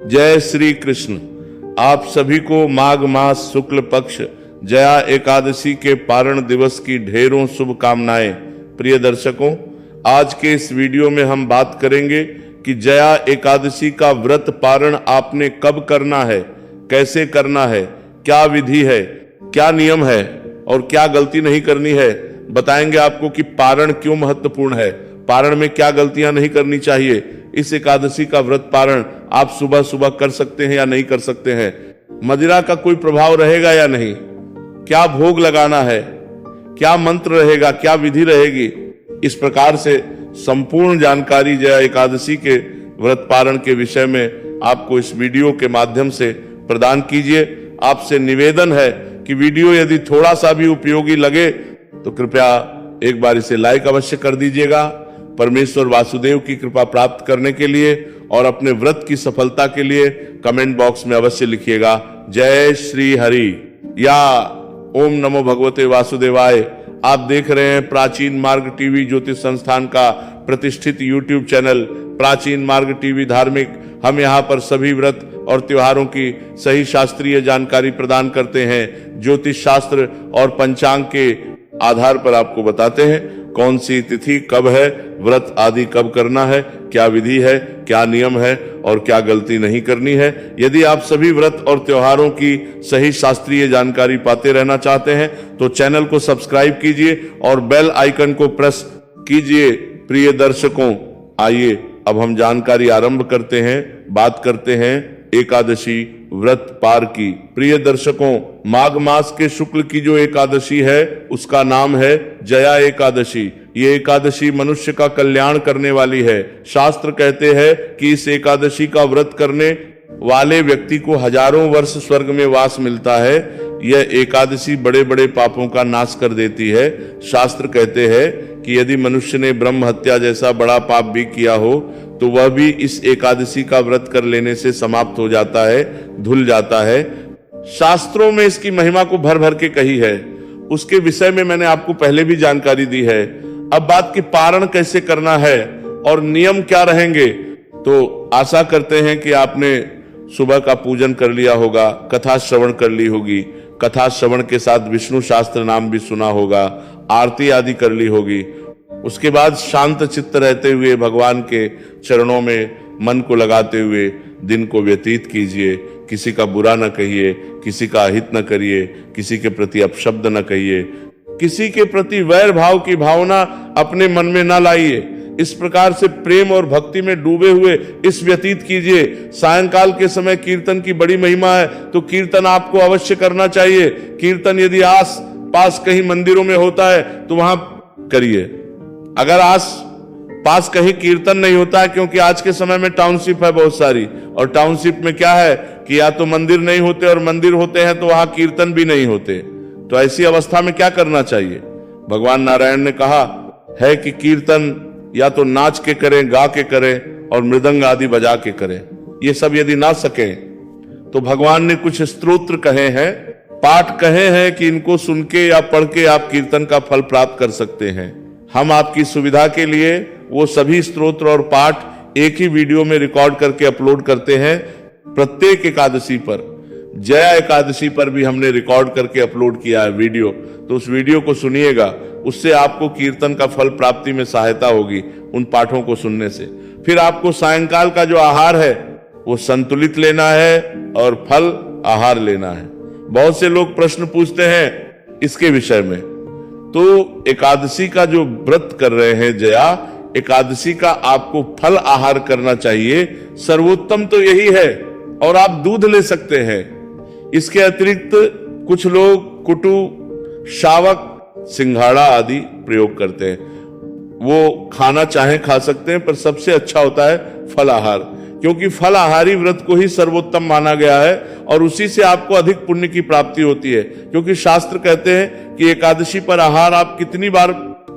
जय श्री कृष्ण। आप सभी को माघ मास शुक्ल पक्ष जया एकादशी के पारण दिवस की ढेरों शुभकामनाएं। प्रिय दर्शकों, आज के इस वीडियो में हम बात करेंगे कि जया एकादशी का व्रत पारण आपने कब करना है, कैसे करना है, क्या विधि है, क्या नियम है और क्या गलती नहीं करनी है। बताएंगे आपको कि पारण क्यों महत्वपूर्ण है, पारण में क्या गलतियां नहीं करनी चाहिए। इस एकादशी का व्रत पारण आप सुबह सुबह कर सकते हैं या नहीं कर सकते हैं। मदिरा का कोई प्रभाव रहेगा या नहीं, क्या भोग लगाना है, क्या मंत्र रहेगा, क्या विधि रहेगी। इस प्रकार से संपूर्ण जानकारी जया एकादशी के व्रत पारण के विषय में आपको इस वीडियो के माध्यम से प्रदान कीजिए। आपसे निवेदन है कि वीडियो यदि थोड़ा सा भी उपयोगी लगे तो कृपया एक बार इसे लाइक अवश्य कर दीजिएगा। परमेश्वर वासुदेव की कृपा प्राप्त करने के लिए और अपने व्रत की सफलता के लिए कमेंट बॉक्स में अवश्य लिखिएगा जय श्री हरि या ओम नमो भगवते वासुदेवाय। आप देख रहे हैं प्राचीन मार्ग टीवी ज्योतिष संस्थान का प्रतिष्ठित यूट्यूब चैनल प्राचीन मार्ग टीवी धार्मिक। हम यहाँ पर सभी व्रत और त्योहारों की सही शास्त्रीय जानकारी प्रदान करते हैं। ज्योतिष शास्त्र और पंचांग के आधार पर आपको बताते हैं कौन सी तिथि कब है, व्रत आदि कब करना है, क्या विधि है, क्या नियम है और क्या गलती नहीं करनी है। यदि आप सभी व्रत और त्योहारों की सही शास्त्रीय जानकारी पाते रहना चाहते हैं तो चैनल को सब्सक्राइब कीजिए और बेल आइकन को प्रेस कीजिए। प्रिय दर्शकों, आइए अब हम जानकारी आरंभ करते हैं, बात करते हैं एकादशी व्रत पार की। प्रिय दर्शकों, माघ मास के शुक्ल की जो एकादशी है उसका नाम है जया एकादशी। ये एकादशी मनुष्य का कल्याण करने वाली है। शास्त्र कहते हैं कि इस एकादशी का व्रत करने वाले व्यक्ति को हजारों वर्ष स्वर्ग में वास मिलता है। यह एकादशी बड़े बड़े पापों का नाश कर देती है। शास्त्र कहते हैं कि यदि मनुष्य ने ब्रह्म हत्या जैसा बड़ा पाप भी किया हो तो वह भी इस एकादशी का व्रत कर लेने से समाप्त हो जाता है, धुल जाता है। शास्त्रों में इसकी महिमा को भर भर के कही है, उसके विषय में मैंने आपको पहले भी जानकारी दी है। अब बात की पारण कैसे करना है और नियम क्या रहेंगे, तो आशा करते हैं कि आपने सुबह का पूजन कर लिया होगा, कथा श्रवण कर ली होगी, कथा श्रवण के साथ विष्णु शास्त्र नाम भी सुना होगा, आरती आदि कर ली होगी। उसके बाद शांत चित्त रहते हुए भगवान के चरणों में मन को लगाते हुए दिन को व्यतीत कीजिए। किसी का बुरा न कहिए, किसी का अहित न करिए, किसी के प्रति अपशब्द न कहिए, किसी के प्रति वैर भाव की भावना अपने मन में न लाइए। इस प्रकार से प्रेम और भक्ति में डूबे हुए इस व्यतीत कीजिए। सायंकाल के समय कीर्तन की बड़ी महिमा है तो कीर्तन आपको अवश्य करना चाहिए। कीर्तन यदि आस पास कहीं मंदिरों में होता है तो वहां करिए। अगर आस पास कहीं कीर्तन नहीं होता है, क्योंकि आज के समय में टाउनशिप है बहुत सारी, और टाउनशिप में क्या है कि या तो मंदिर नहीं होते और मंदिर होते हैं तो वहां कीर्तन भी नहीं होते। तो ऐसी अवस्था में क्या करना चाहिए? भगवान नारायण ने कहा है कि कीर्तन या तो नाच के करें, गा के करें और मृदंग आदि बजा के करें। ये सब यदि ना सके तो भगवान ने कुछ स्तोत्र कहे हैं, पाठ कहे हैं कि इनको सुन के या पढ़ के आप कीर्तन का फल प्राप्त कर सकते हैं। हम आपकी सुविधा के लिए वो सभी स्तोत्र और पाठ एक ही वीडियो में रिकॉर्ड करके अपलोड करते हैं। प्रत्येक एकादशी पर, जया एकादशी पर भी हमने रिकॉर्ड करके अपलोड किया है वीडियो, तो उस वीडियो को सुनिएगा, उससे आपको कीर्तन का फल प्राप्ति में सहायता होगी उन पाठों को सुनने से। फिर आपको सायंकाल का जो आहार है वो संतुलित लेना है और फल आहार लेना है। बहुत से लोग प्रश्न पूछते हैं इसके विषय में। तो एकादशी का जो व्रत कर रहे हैं जया एकादशी का, आपको फल आहार करना चाहिए। सर्वोत्तम तो यही है, और आप दूध ले सकते हैं। इसके अतिरिक्त कुछ लोग कुटु, शावक, सिंघाड़ा आदि प्रयोग करते हैं। वो खाना चाहे खा सकते हैं, पर सबसे अच्छा होता है फल आहार, क्योंकि फल आहारी व्रत को ही सर्वोत्तम माना गया है और उसी से आपको अधिक पुण्य की प्राप्ति होती है। क्योंकि शास्त्र कहते हैं कि एकादशी पर आहार आप कितनी बार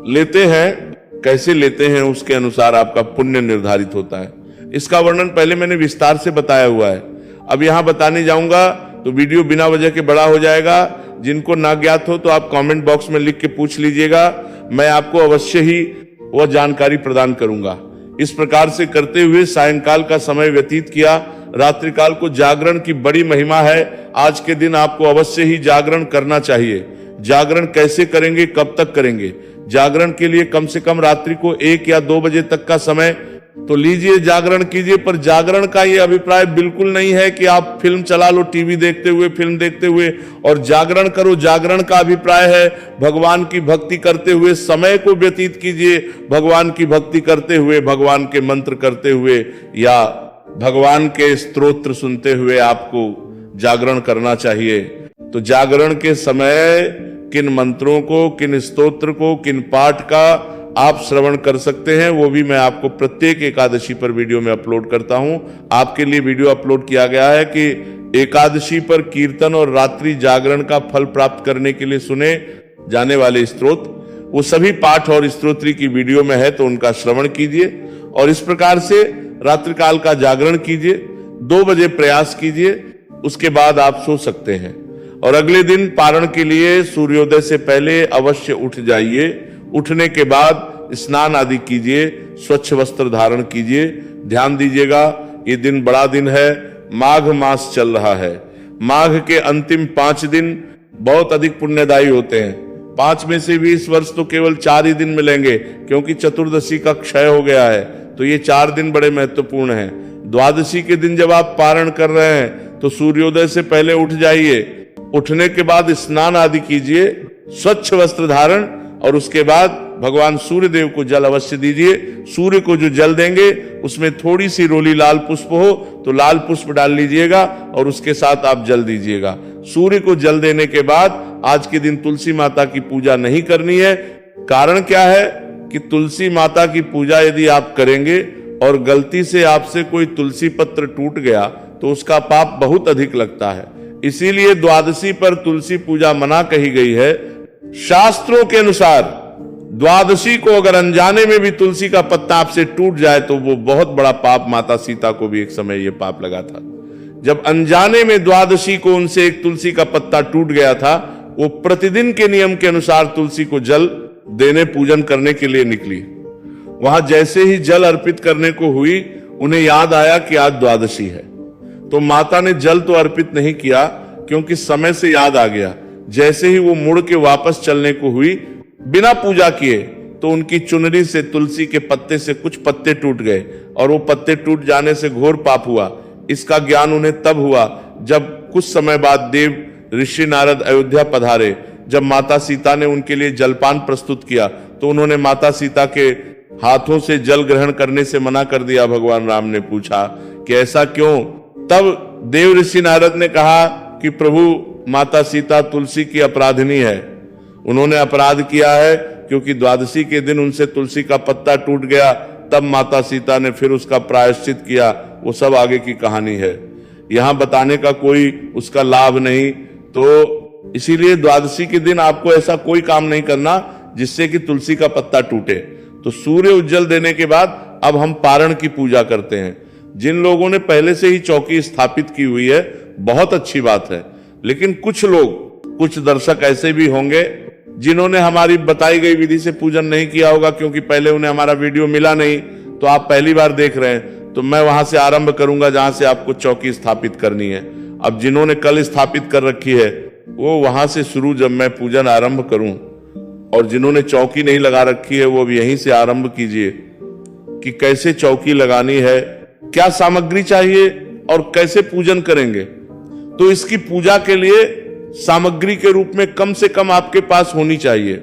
लेते हैं, कैसे लेते हैं, उसके अनुसार आपका पुण्य निर्धारित होता है। इसका वर्णन पहले मैंने विस्तार से बताया हुआ है। अब यहां बताने जाऊंगा तो वीडियो बिना वजह के बड़ा हो जाएगा। जिनको ना ज्ञात हो तो आप कमेंट बॉक्स में लिख के पूछ लीजिएगा, मैं आपको अवश्य ही वह जानकारी प्रदान करूंगा। इस प्रकार से करते हुए सायंकाल का समय व्यतीत किया। रात्रिकाल को जागरण की बड़ी महिमा है। आज के दिन आपको अवश्य ही जागरण करना चाहिए। जागरण कैसे करेंगे, कब तक करेंगे? जागरण के लिए कम से कम रात्रि को 1 या 2 बजे तक का समय तो लीजिए, जागरण कीजिए। पर जागरण का ये अभिप्राय बिल्कुल नहीं है कि आप फिल्म चला लो टीवी देखते हुए, फिल्म देखते हुए और जागरण करो। जागरण का अभिप्राय है भगवान की भक्ति करते हुए समय को व्यतीत कीजिए, भगवान की भक्ति करते हुए, भगवान के मंत्र करते हुए या भगवान के स्तोत्र सुनते हुए आपको जागरण करना चाहिए। तो जागरण के समय किन मंत्रों को, किन स्तोत्र को, किन पाठ का आप श्रवण कर सकते हैं, वो भी मैं आपको प्रत्येक एकादशी पर वीडियो में अपलोड करता हूं। आपके लिए वीडियो अपलोड किया गया है कि एकादशी पर कीर्तन और रात्रि जागरण का फल प्राप्त करने के लिए सुने जाने वाले स्तोत्र, वो सभी पाठ और स्तोत्री की वीडियो में है, तो उनका श्रवण कीजिए और इस प्रकार से रात्रिकाल का जागरण कीजिए। 2 बजे प्रयास कीजिए, उसके बाद आप सो सकते हैं। और अगले दिन पारण के लिए सूर्योदय से पहले अवश्य उठ जाइए। उठने के बाद स्नान आदि कीजिए, स्वच्छ वस्त्र धारण कीजिए। ध्यान दीजिएगा, ये दिन बड़ा दिन है, माघ मास चल रहा है। माघ के अंतिम 5 दिन बहुत अधिक पुण्यदायी होते हैं। 5 में से भी इस वर्ष तो केवल 4 ही दिन मिलेंगे, क्योंकि चतुर्दशी का क्षय हो गया है। तो ये 4 दिन बड़े महत्वपूर्ण हैं। द्वादशी के दिन जब आप पारण कर रहे हैं तो सूर्योदय से पहले उठ जाइए। उठने के बाद स्नान आदि कीजिए, स्वच्छ वस्त्र धारण, और उसके बाद भगवान सूर्य देव को जल अवश्य दीजिए। सूर्य को जो जल देंगे उसमें थोड़ी सी रोली लाल पुष्प हो तो लाल पुष्प डाल लीजिएगा और उसके साथ आप जल दीजिएगा। सूर्य को जल देने के बाद आज के दिन तुलसी माता की पूजा नहीं करनी है। कारण क्या है कि तुलसी माता की पूजा यदि आप करेंगे और गलती से आपसे कोई तुलसी पत्र टूट गया तो उसका पाप बहुत अधिक लगता है। इसीलिए द्वादशी पर तुलसी पूजा मना कही गई है। शास्त्रों के अनुसार द्वादशी को अगर अनजाने में भी तुलसी का पत्ता आपसे टूट जाए तो वो बहुत बड़ा पाप, माता सीता को भी एक समय ये पाप लगा था। जब अनजाने में द्वादशी को उनसे एक तुलसी का पत्ता टूट गया था, वो प्रतिदिन के नियम के अनुसार तुलसी को जल देने, पूजन करने के लिए निकली। वहां जैसे ही जल अर्पित करने को हुई, उन्हें याद आया कि आज द्वादशी है। तो माता ने जल तो अर्पित नहीं किया, क्योंकि समय से याद आ गया। जैसे ही वो मुड़ के वापस चलने को हुई, बिना पूजा किए, तो उनकी चुनरी से, तुलसी के पत्ते से कुछ पत्ते टूट गए और वो पत्ते टूट जाने से घोर पाप हुआ। इसका ज्ञान उन्हें तब हुआ जब कुछ समय बाद देव ऋषि नारद अयोध्या पधारे। जब माता सीता ने उनके लिए जलपान प्रस्तुत किया तो उन्होंने माता सीता के हाथों से जल ग्रहण करने से मना कर दिया। भगवान राम ने पूछा कि ऐसा क्यों? तब देव ऋषि नारद ने कहा कि प्रभु, माता सीता तुलसी की अपराधिनी है। उन्होंने अपराध किया है क्योंकि द्वादशी के दिन उनसे तुलसी का पत्ता टूट गया। तब माता सीता ने फिर उसका प्रायश्चित किया। वो सब आगे की कहानी है, यहां बताने का कोई उसका लाभ नहीं। तो इसीलिए द्वादशी के दिन आपको ऐसा कोई काम नहीं करना जिससे कि तुलसी का पत्ता टूटे। तो सूर्य उज्जल देने के बाद अब हम पारण की पूजा करते हैं। जिन लोगों ने पहले से ही चौकी स्थापित की हुई है, बहुत अच्छी बात है। लेकिन कुछ लोग, कुछ दर्शक ऐसे भी होंगे जिन्होंने हमारी बताई गई विधि से पूजन नहीं किया होगा, क्योंकि पहले उन्हें हमारा वीडियो मिला नहीं। तो आप पहली बार देख रहे हैं, तो मैं वहां से आरंभ करूंगा जहां से आपको चौकी स्थापित करनी है। अब जिन्होंने कल स्थापित कर रखी है वो वहां से शुरू, जब मैं पूजन आरंभ करूं, और जिन्होंने चौकी नहीं लगा रखी है वो भी यहीं से आरंभ कीजिए कि कैसे चौकी लगानी है, क्या सामग्री चाहिए और कैसे पूजन करेंगे। तो इसकी पूजा के लिए सामग्री के रूप में कम से कम आपके पास होनी चाहिए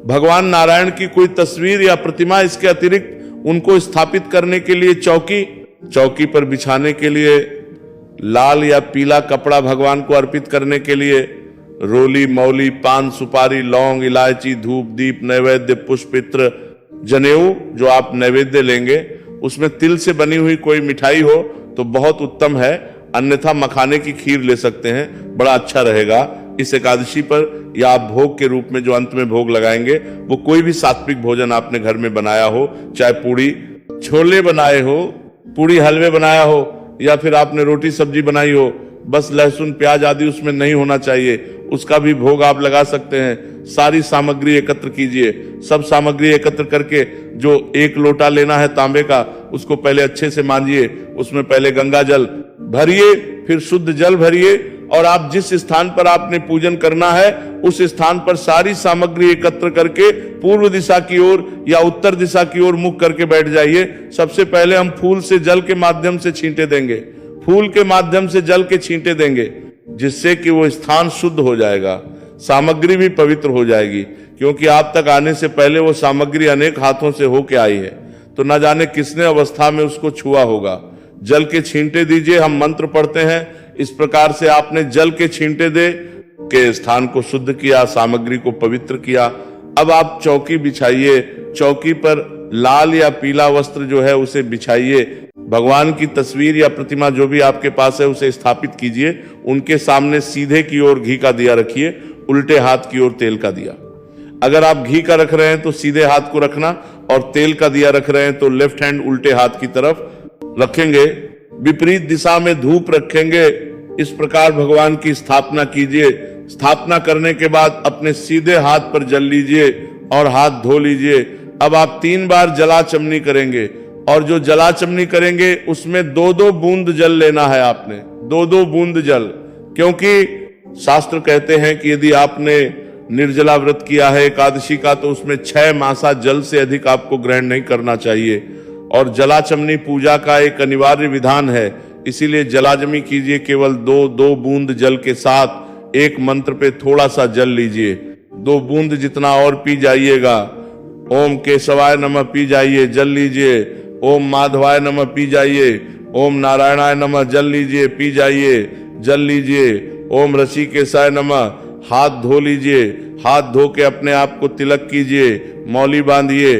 भगवान नारायण की कोई तस्वीर या प्रतिमा। इसके अतिरिक्त उनको स्थापित करने के लिए चौकी पर बिछाने के लिए लाल या पीला कपड़ा, भगवान को अर्पित करने के लिए रोली, मौली, पान, सुपारी, लौंग, इलायची, धूप, दीप, नैवेद्य, पुष्प, इत्र, जनेऊ जो आप नैवेद्य लेंगे, उसमें तिल से बनी हुई कोई मिठाई हो तो बहुत उत्तम है। अन्यथा मखाने की खीर ले सकते हैं, बड़ा अच्छा रहेगा इस एकादशी पर। या आप भोग के रूप में जो अंत में भोग लगाएंगे, वो कोई भी सात्विक भोजन आपने घर में बनाया हो, चाहे पूड़ी छोले बनाए हो, पूड़ी हलवे बनाया हो, या फिर आपने रोटी सब्जी बनाई हो, बस लहसुन प्याज आदि उसमें नहीं होना चाहिए, उसका भी भोग आप लगा सकते हैं। सारी सामग्री एकत्र कीजिए। सब सामग्री एकत्र करके जो 1 लोटा लेना है तांबे का, उसको पहले अच्छे से मांजिए। उसमें पहले गंगा जल भरिए, फिर शुद्ध जल भरिए, और आप जिस स्थान पर आपने पूजन करना है उस स्थान पर सारी सामग्री एकत्र करके पूर्व दिशा की ओर या उत्तर दिशा की ओर मुख करके बैठ जाइए। सबसे पहले हम फूल से जल के माध्यम से छींटे देंगे, फूल के माध्यम से जल के छींटे देंगे, जिससे कि वो स्थान शुद्ध हो जाएगा, सामग्री भी पवित्र हो जाएगी। क्योंकि आप तक आने से पहले वो सामग्री अनेक हाथों से होके आई है, तो न जाने किसने अवस्था में उसको छुआ होगा। जल के छींटे दीजिए। हम मंत्र पढ़ते हैं, इस प्रकार से आपने जल के छींटे दे के स्थान को शुद्ध किया, सामग्री को पवित्र किया। अब आप चौकी बिछाइए। चौकी पर लाल या पीला वस्त्र जो है उसे बिछाइए। भगवान की तस्वीर या प्रतिमा जो भी आपके पास है उसे स्थापित कीजिए। उनके सामने सीधे की ओर घी का दिया रखिए, उल्टे हाथ की ओर तेल का दिया। अगर आप घी का रख रहे हैं तो सीधे हाथ को रखना, और तेल का दिया रख रहे हैं तो लेफ्ट हैंड उल्टे हाथ की तरफ रखेंगे। विपरीत दिशा में धूप रखेंगे। इस प्रकार भगवान की स्थापना कीजिए। स्थापना करने के बाद अपने सीधे हाथ पर जल लीजिए और हाथ धो लीजिए। अब आप 3 बार जलाचमनी करेंगे, और जो जलाचमनी करेंगे उसमें 2-2 बूंद जल लेना है आपने, 2-2 बूंद जल। क्योंकि शास्त्र कहते हैं कि यदि आपने निर्जला व्रत किया है एकादशी का, तो उसमें 6 मासा जल से अधिक आपको ग्रहण नहीं करना चाहिए। और जलाचमनी पूजा का एक अनिवार्य विधान है, इसीलिए जलाचमनी कीजिए केवल 2-2 बूंद जल के साथ। एक मंत्र पे थोड़ा सा जल लीजिए, 2 बूंद जितना और पी जाइएगा। ओम केशवाय नमः पी जाइए, जल लीजिए। ओम माधवाय नमः पी जाइए। ओम नारायणाय नमः जल लीजिए, पी जाइए, जल लीजिए। ओम ऋषिकेशाय नमः, हाथ धो लीजिए। हाथ धो के अपने आप को तिलक कीजिए, मौली बांधिए।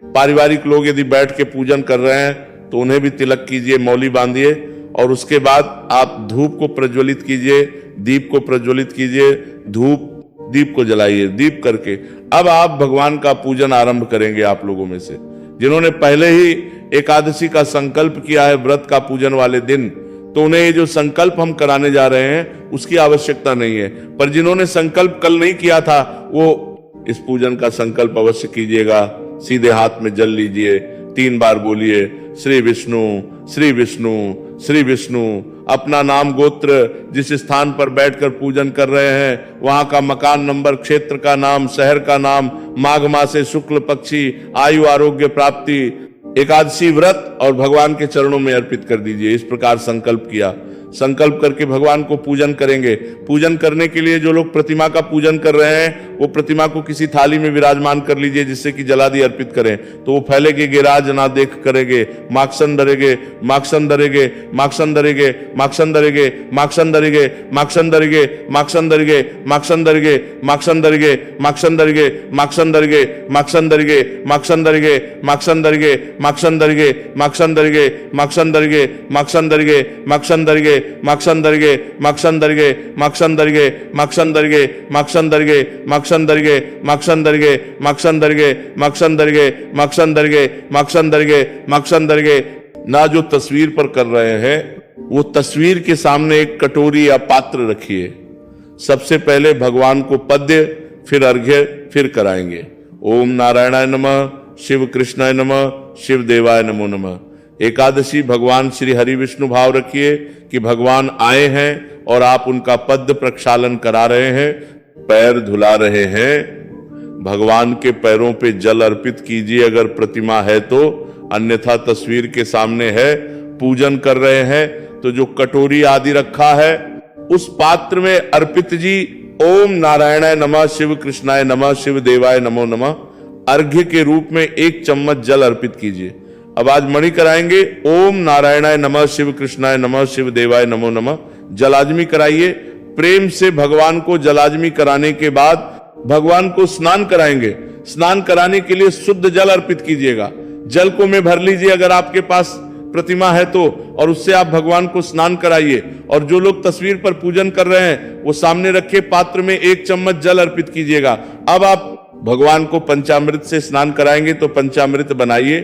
पारिवारिक लोग यदि बैठ के पूजन कर रहे हैं तो उन्हें भी तिलक कीजिए, मौली बांधिए। और उसके बाद आप धूप को प्रज्वलित कीजिए, दीप को प्रज्वलित कीजिए, धूप दीप को जलाइए। दीप करके अब आप भगवान का पूजन आरंभ करेंगे। आप लोगों में से जिन्होंने पहले ही एकादशी का संकल्प किया है व्रत का पूजन वाले दिन, तो उन्हें ये जो संकल्प हम कराने जा रहे हैं उसकी आवश्यकता नहीं है। पर जिन्होंने संकल्प कल नहीं किया था, वो इस पूजन का संकल्प अवश्य कीजिएगा। सीधे हाथ में जल लीजिए, 3 बार बोलिए श्री विष्णु श्री विष्णु श्री विष्णु। अपना नाम गोत्र, जिस स्थान पर बैठकर पूजन कर रहे हैं वहां का मकान नंबर, क्षेत्र का नाम, शहर का नाम, माघ मासे शुक्ल पक्षी, आयु आरोग्य प्राप्ति, एकादशी व्रत और भगवान के चरणों में अर्पित कर दीजिए। इस प्रकार संकल्प किया। संकल्प करके भगवान को पूजन करेंगे। पूजन करने के लिए जो लोग प्रतिमा का पूजन कर रहे हैं वो प्रतिमा को किसी थाली में विराजमान कर लीजिए, जिससे कि जलादि अर्पित करें। तो वो फैलेगे गिराज ना देख करेंगे, माक्षन डरेगे, माक्षन डरेगे, माक्षन डरेगे, माक्षन डरेगे, माक्षन डरेगे, माक्षन डरेगे, माक्षन डरेगे, माक्षन डरेगे, माक्षन डरेगे, माक्षन डरेगे, माक्षन डरेगे, माक्षन डरेगे, माक्षन डरेगे, माक्षन डरेगे, माक्षन डरेगे, माक्षन डरेगे, माक्षन डरेगे, माक्षन डरेगे, माक्षन डरेगे, माक्षन दरगे, माक्षन दरगे, माक्षन दरगे, माक्षन दरगे, माक्षन दरगे, माक्षन दरगे, माक्षन दरगे, माक्षन दरगे, माक्षन दरगे, माक्षन दरगे, माक्षन दरगे, माक्षन दरगे। ना जो तस्वीर पर कर रहे हैं वो तस्वीर के सामने एक कटोरी या पात्र रखिए। सबसे पहले भगवान को पद्य, फिर अर्घ्य, फिर कराएंगे। ओम नारायणाय नमः, शिव कृष्णाय नमः, शिव देवाय नमो नमः। एकादशी भगवान श्री हरि विष्णु भाव रखिए कि भगवान आए हैं और आप उनका पद प्रक्षालन करा रहे हैं, पैर धुला रहे हैं। भगवान के पैरों पे जल अर्पित कीजिए अगर प्रतिमा है तो, अन्यथा तस्वीर के सामने है, पूजन कर रहे हैं तो जो कटोरी आदि रखा है उस पात्र में अर्पित जी ओम नारायणाय नमः, शिव कृष्णाय नमः, शिव देवाय नमो नमः अर्घ्य के रूप में 1 चम्मच जल अर्पित कीजिए। अब आज मणि कराएंगे। ओम नारायणाय नमः, शिव कृष्णाय नमः, शिव देवाय नमो नमः। जलाजमी कराइए। प्रेम से भगवान को जलाजमी कराने के बाद भगवान को स्नान कराएंगे। स्नान कराने के लिए शुद्ध जल अर्पित कीजिएगा। जल को में भर लीजिए अगर आपके पास प्रतिमा है तो, और उससे आप भगवान को स्नान कराइए। और जो लोग तस्वीर पर पूजन कर रहे हैं वो सामने रखे पात्र में 1 चम्मच जल अर्पित कीजिएगा। अब आप भगवान को पंचामृत से स्नान कराएंगे तो पंचामृत बनाइए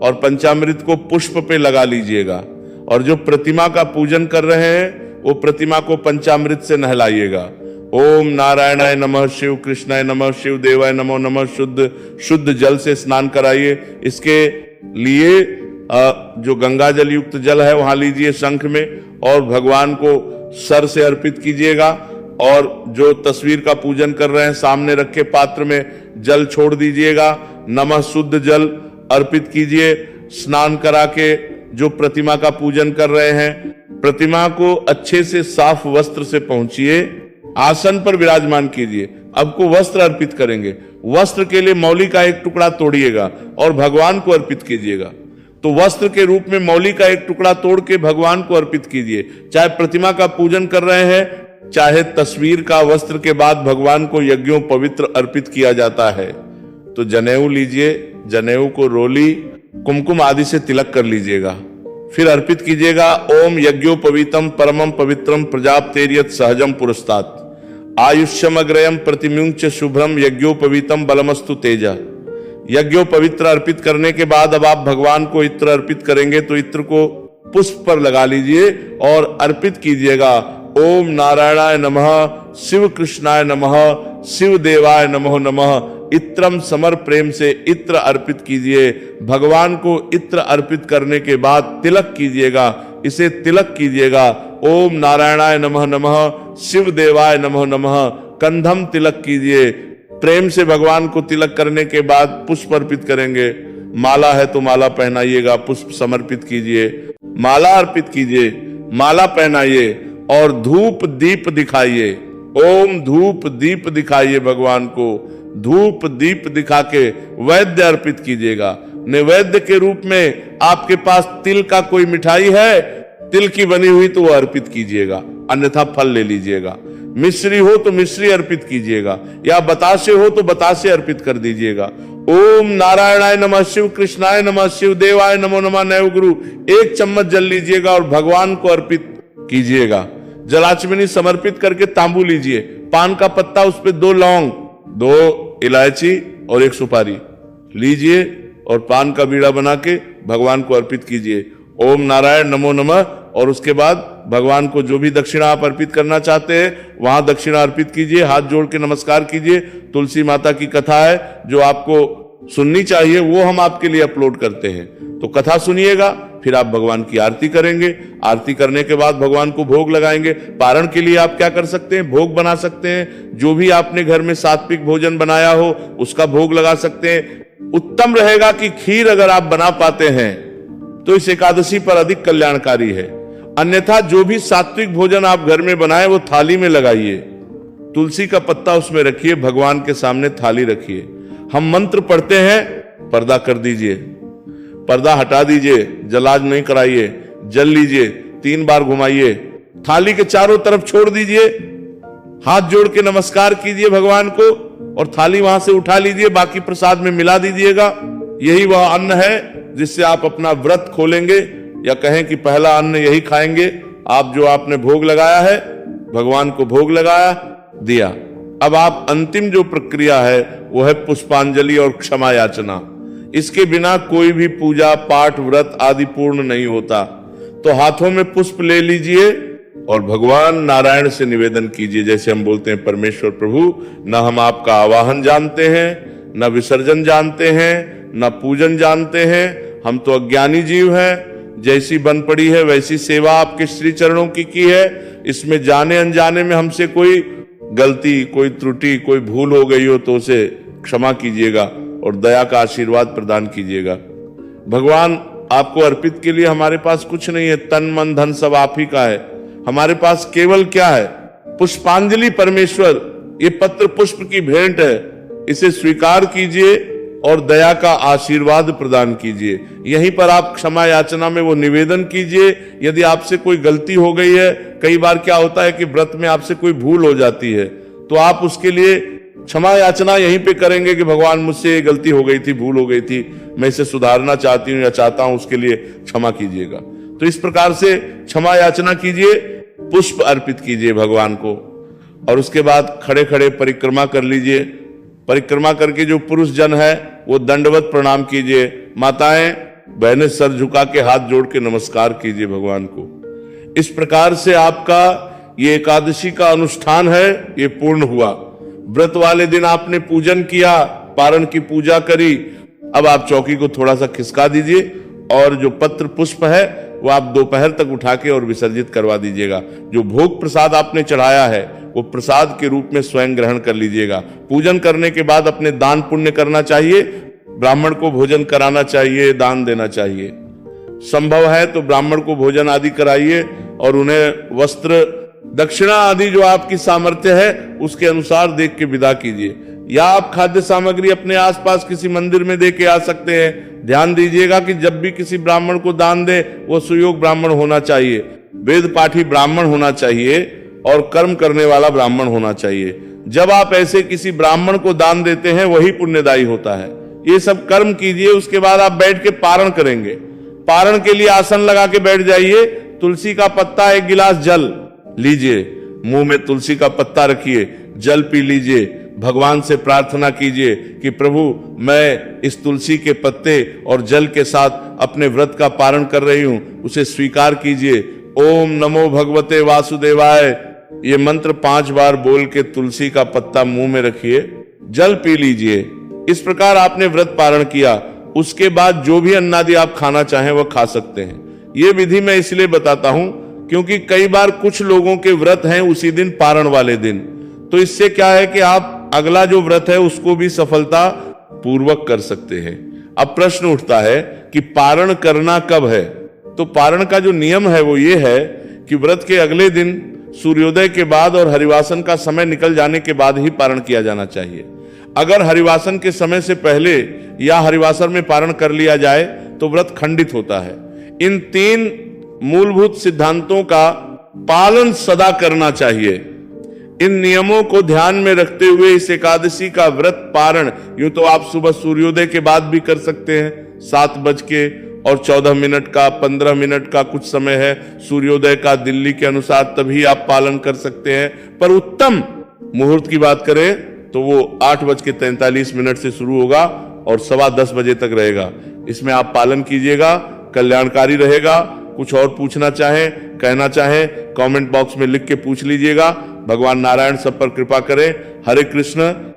और पंचामृत को पुष्प पे लगा लीजिएगा। और जो प्रतिमा का पूजन कर रहे हैं वो प्रतिमा को पंचामृत से नहलाइएगा। ओम नारायणाय नमः, शिव कृष्णाय नमः, शिव देवाय नमो नमः, शुद्ध जल से स्नान कराइए। इसके लिए जो गंगा जल युक्त जल है वहां लीजिए शंख में, और भगवान को सर से अर्पित कीजिएगा। और जो तस्वीर का पूजन कर रहे हैं सामने रखे पात्र में जल छोड़ दीजिएगा। नमः शुद्ध जल अर्पित कीजिए। स्नान करा के जो प्रतिमा का पूजन कर रहे हैं, प्रतिमा को अच्छे से साफ वस्त्र से पहुंचिए, आसन पर विराजमान कीजिए। अब को वस्त्र अर्पित करेंगे। वस्त्र के लिए मौली का एक टुकड़ा तोड़िएगा और भगवान को अर्पित कीजिएगा। तो वस्त्र के रूप में मौली का एक टुकड़ा तोड़ के भगवान को अर्पित कीजिए। चाहे प्रतिमा का पूजन कर रहे हैं, चाहे तस्वीर का वस्त्र के बाद भगवान को यज्ञों पवित्र अर्पित किया जाता है। तो जनेऊ लीजिए, जनेऊ को रोली कुमकुम आदि से तिलक कर लीजिएगा, फिर अर्पित कीजिएगा। ओम यज्ञोपवीतम परमम पवित्रम प्रजाप्तेर्यत् सहजम पुरस्तात् आयुष्यम अग्रयम प्रतिम्युंच शुभ्रम यज्ञोपवीतम बलमस्तु तेजा। यज्ञोपवित्र अर्पित करने के बाद अब आप भगवान को इत्र अर्पित करेंगे, तो इत्र को पुष्प पर लगा लीजिए और अर्पित कीजिएगा। ओम नारायणाय नमः, शिव कृष्णाय नमः, शिव देवाय नमो नमः। इत्रम समर प्रेम से इत्र अर्पित कीजिए। भगवान को इत्र अर्पित करने के बाद तिलक कीजिएगा, इसे तिलक कीजिएगा। ओम नारायणाय नमः नमः, शिव देवाय नमो नमः। कंधम तिलक कीजिए। प्रेम से भगवान को तिलक करने के बाद पुष्प अर्पित करेंगे। माला है तो माला पहनाइएगा, पुष्प समर्पित कीजिए, माला अर्पित कीजिए, माला पहनाइए और धूप दीप दिखाइए। ओम धूप दीप दिखाइए भगवान को। धूप दीप दिखा के वैद्य अर्पित कीजिएगा। नैवेद्य के रूप में आपके पास तिल का कोई मिठाई है, तिल की बनी हुई तो वो अर्पित कीजिएगा, अन्यथा फल ले लीजिएगा। मिश्री हो तो मिश्री अर्पित कीजिएगा, या बतासे हो तो बतासे अर्पित कर दीजिएगा। ओम नारायणाय नमः, शिव कृष्णाय नमः, शिव देवाय नमो नमः। नैव गुरु 1 चम्मच जल लीजिएगा और भगवान को अर्पित कीजिएगा। जलाचमनी समर्पित करके तांबू लीजिए, पान का पत्ता, उस पे 2 लौंग, 2 इलायची और 1 सुपारी लीजिए और पान का बीड़ा बना के भगवान को अर्पित कीजिए। ओम नारायण नमो नमः। और उसके बाद भगवान को जो भी दक्षिणा आप अर्पित करना चाहते हैं वहां दक्षिणा अर्पित कीजिए। हाथ जोड़ के नमस्कार कीजिए। तुलसी माता की कथा है जो आपको सुननी चाहिए, वो हम आपके लिए अपलोड करते हैं, तो कथा सुनिएगा। फिर आप भगवान की आरती करेंगे। आरती करने के बाद भगवान को भोग लगाएंगे। पारण के लिए आप क्या कर सकते हैं, भोग बना सकते हैं। जो भी आपने घर में सात्विक भोजन बनाया हो उसका भोग लगा सकते हैं। उत्तम रहेगा कि खीर अगर आप बना पाते हैं तो इस एकादशी पर अधिक कल्याणकारी है। अन्यथा जो भी सात्विक भोजन आप घर में बनाए वो थाली में लगाइए, तुलसी का पत्ता उसमें रखिए, भगवान के सामने थाली रखिए। हम मंत्र पढ़ते हैं, पर्दा कर दीजिए, पर्दा हटा दीजिए, जलाज नहीं कराइए। जल लीजिए, 3 बार घुमाइए, थाली के चारों तरफ छोड़ दीजिए, हाथ जोड़ के नमस्कार कीजिए भगवान को और थाली वहां से उठा लीजिए, बाकी प्रसाद में मिला दीजिएगा। यही वह अन्न है जिससे आप अपना व्रत खोलेंगे, या कहें कि पहला अन्न यही खाएंगे। आप जो आपने भोग लगाया है, भगवान को भोग लगाया, दिया। अब आप अंतिम जो प्रक्रिया है वो है पुष्पांजलि और क्षमा याचना। इसके बिना कोई भी पूजा पाठ व्रत आदि पूर्ण नहीं होता। तो हाथों में पुष्प ले लीजिए और भगवान नारायण से निवेदन कीजिए, जैसे हम बोलते हैं, परमेश्वर प्रभु, न हम आपका आवाहन जानते हैं, न विसर्जन जानते हैं, न पूजन जानते हैं। हम तो अज्ञानी जीव हैं। जैसी बन पड़ी है वैसी सेवा आपके श्री चरणों की है। इसमें जाने अनजाने में हमसे कोई गलती, कोई त्रुटि, कोई भूल हो गई हो तो उसे क्षमा कीजिएगा और दया का आशीर्वाद प्रदान कीजिएगा। भगवान आपको अर्पित के लिए हमारे पास कुछ नहीं है, तन मन धन सब आप ही का है। हमारे पास केवल क्या है, पुष्पांजलि। परमेश्वर, ये पत्र पुष्प की भेंट है, इसे स्वीकार कीजिए और दया का आशीर्वाद प्रदान कीजिए। यहीं पर आप क्षमा याचना में वो निवेदन कीजिए। यदि आपसे कोई गलती हो गई है, कई बार क्या होता है कि व्रत में आपसे कोई भूल हो जाती है, तो आप उसके लिए क्षमा याचना यहीं पे करेंगे कि भगवान मुझसे ये गलती हो गई थी, भूल हो गई थी, मैं इसे सुधारना चाहती हूँ या चाहता हूं, उसके लिए क्षमा कीजिएगा। तो इस प्रकार से क्षमा याचना कीजिए, पुष्प अर्पित कीजिए भगवान को और उसके बाद खड़े खड़े परिक्रमा कर लीजिए। परिक्रमा करके जो पुरुष जन है वो दंडवत प्रणाम कीजिए। माताएं बहनें सर झुका के हाथ जोड़ के नमस्कार कीजिए भगवान को। इस प्रकार से आपका ये एकादशी का अनुष्ठान है, ये पूर्ण हुआ। व्रत वाले दिन आपने पूजन किया, पारण की पूजा करी। अब आप चौकी को थोड़ा सा खिसका दीजिए और जो पत्र पुष्प है वो आप दोपहर तक उठा के और विसर्जित करवा दीजिएगा। जो भोग प्रसाद आपने चढ़ाया है वो प्रसाद के रूप में स्वयं ग्रहण कर लीजिएगा। पूजन करने के बाद अपने दान पुण्य करना चाहिए, ब्राह्मण को भोजन कराना चाहिए, दान देना चाहिए। संभव है तो ब्राह्मण को भोजन आदि कराइए और उन्हें वस्त्र दक्षिणा आदि जो आपकी सामर्थ्य है उसके अनुसार देख के विदा कीजिए। या आप खाद्य सामग्री अपने आसपास किसी मंदिर में दे के आ सकते हैं। ध्यान दीजिएगा कि जब भी किसी ब्राह्मण को दान दे वो सुयोग ब्राह्मण होना चाहिए, वेद पाठी ब्राह्मण होना चाहिए और कर्म करने वाला ब्राह्मण होना चाहिए। जब आप ऐसे किसी ब्राह्मण को दान देते हैं वही पुण्यदायी होता है। ये सब कर्म कीजिए, उसके बाद आप बैठ के पारण करेंगे। पारण के लिए आसन लगा के बैठ जाइए, तुलसी का पत्ता 1 गिलास जल लीजिए, मुंह में तुलसी का पत्ता रखिए, जल पी लीजिए, भगवान से प्रार्थना कीजिए कि प्रभु मैं इस तुलसी के पत्ते और जल के साथ अपने व्रत का पारण कर रही हूं, उसे स्वीकार कीजिए। ओम नमो भगवते वासुदेवाय ये मंत्र 5 बार बोल के तुलसी का पत्ता मुंह में रखिए, जल पी लीजिए। इस प्रकार आपने व्रत पारण किया। उसके बाद जो भी अन्नादि आप खाना चाहें वह खा सकते हैं। ये विधि मैं इसलिए बताता हूं क्योंकि कई बार कुछ लोगों के व्रत हैं उसी दिन पारण वाले दिन, तो इससे क्या है कि आप अगला जो व्रत है उसको भी सफलता पूर्वक कर सकते हैं। अब प्रश्न उठता है कि पारण करना कब है। तो पारण का जो नियम है वो ये है कि व्रत के अगले दिन सूर्योदय के बाद और हरिवासन का समय निकल जाने के बाद ही पारण किया जाना चाहिए। अगर हरिवासन के समय से पहले या हरिवासन में पारण कर लिया जाए तो व्रत खंडित होता है। इन 3 मूलभूत सिद्धांतों का पालन सदा करना चाहिए। इन नियमों को ध्यान में रखते हुए इस एकादशी का व्रत पारण यूं तो आप सुबह सूर्योदय के बाद भी कर सकते हैं, 7:14 का 15 मिनट का कुछ समय है सूर्योदय का दिल्ली के अनुसार, तभी आप पालन कर सकते हैं। पर उत्तम मुहूर्त की बात करें तो वो 8:43 से शुरू होगा और 10:15 बजे तक रहेगा। इसमें आप पालन कीजिएगा, कल्याणकारी रहेगा। कुछ और पूछना चाहें, कहना चाहें, कमेंट बॉक्स में लिख के पूछ लीजिएगा। भगवान नारायण सब पर कृपा करें। हरे कृष्ण।